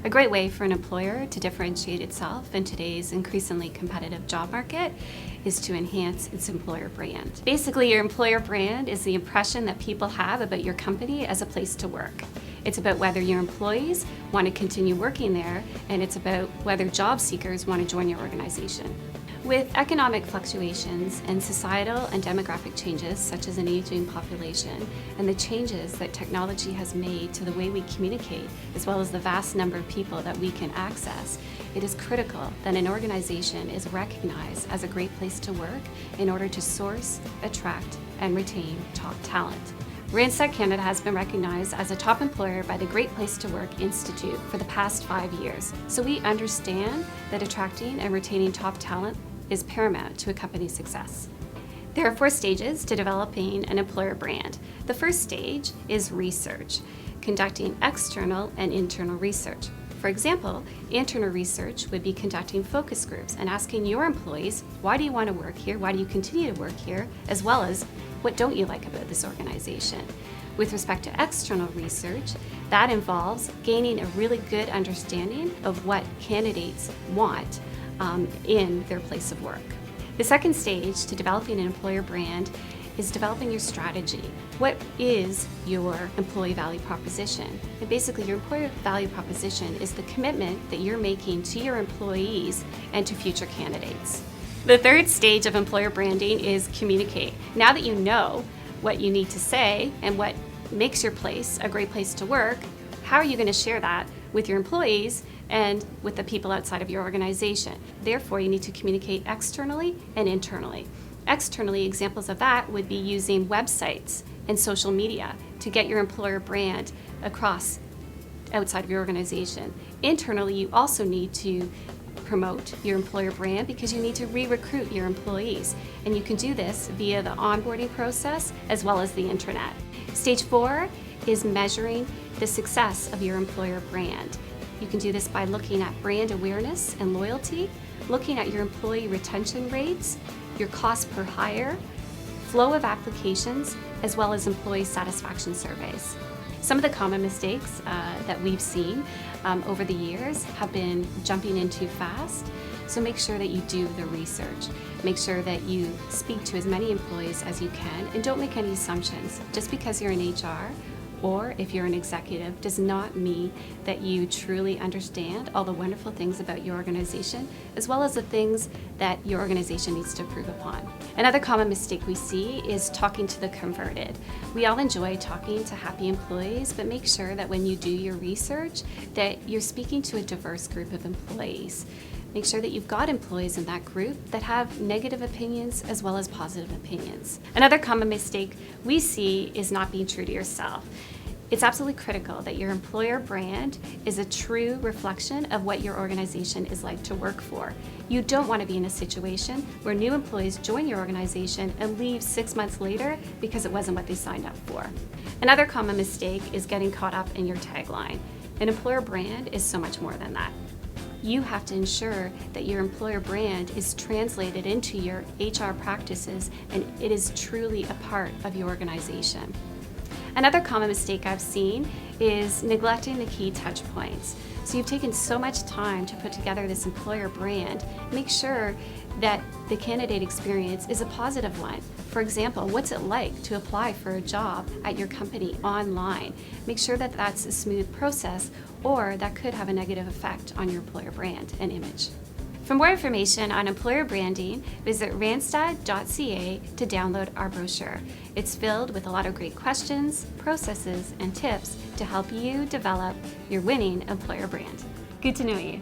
A great way for an employer to differentiate itself in today's increasingly competitive job market is to enhance its employer brand. Basically, your employer brand is the impression that people have about your company as a place to work. It's about whether your employees want to continue working there, and it's about whether job seekers want to join your organization. With economic fluctuations and societal and demographic changes, such as an aging population, and the changes that technology has made to the way we communicate, as well as the vast number of people that we can access, it is critical that an organization is recognized as a great place to work in order to source, attract, and retain top talent. Randstad Canada has been recognized as a top employer by the Great Place to Work Institute for the past 5 years, so we understand that attracting and retaining top talent is paramount to a company's success. There are 4 stages to developing an employer brand. The first stage is research, conducting external and internal research. For example, internal research would be conducting focus groups and asking your employees, why do you want to work here? Why do you continue to work here? As well as, what don't you like about this organization? With respect to external research, that involves gaining a really good understanding of what candidates want in their place of work. The second stage to developing an employer brand is developing your strategy. What is your employee value proposition? And basically, your employer value proposition is the commitment that you're making to your employees and to future candidates. The third stage of employer branding is communicate. Now that you know what you need to say and what makes your place a great place to work, how are you going to share that with your employees and with the people outside of your organization? Therefore, you need to communicate externally and internally. Externally, examples of that would be using websites and social media to get your employer brand across outside of your organization. Internally, you also need to promote your employer brand because you need to re-recruit your employees. And you can do this via the onboarding process as well as the intranet. Stage 4 is measuring the success of your employer brand. You can do this by looking at brand awareness and loyalty, looking at your employee retention rates, your cost per hire, flow of applications, as well as employee satisfaction surveys. Some of the common mistakes that we've seen over the years have been jumping in too fast. So make sure that you do the research. Make sure that you speak to as many employees as you can, and don't make any assumptions. Just because you're in HR or if you're an executive does not mean that you truly understand all the wonderful things about your organization, as well as the things that your organization needs to improve upon. Another common mistake we see is talking to the converted. We all enjoy talking to happy employees, but make sure that when you do your research that you're speaking to a diverse group of employees. Make sure that you've got employees in that group that have negative opinions as well as positive opinions. Another common mistake we see is not being true to yourself. It's absolutely critical that your employer brand is a true reflection of what your organization is like to work for. You don't want to be in a situation where new employees join your organization and leave 6 months later because it wasn't what they signed up for. Another common mistake is getting caught up in your tagline. An employer brand is so much more than that. You have to ensure that your employer brand is translated into your HR practices and it is truly a part of your organization. Another common mistake I've seen is neglecting the key touch points. So you've taken so much time to put together this employer brand. Make sure that the candidate experience is a positive one. For example, what's it like to apply for a job at your company online? Make sure that that's a smooth process, or that could have a negative effect on your employer brand and image. For more information on employer branding, visit randstad.ca to download our brochure. It's filled with a lot of great questions, processes, and tips to help you develop your winning employer brand. Good to know you.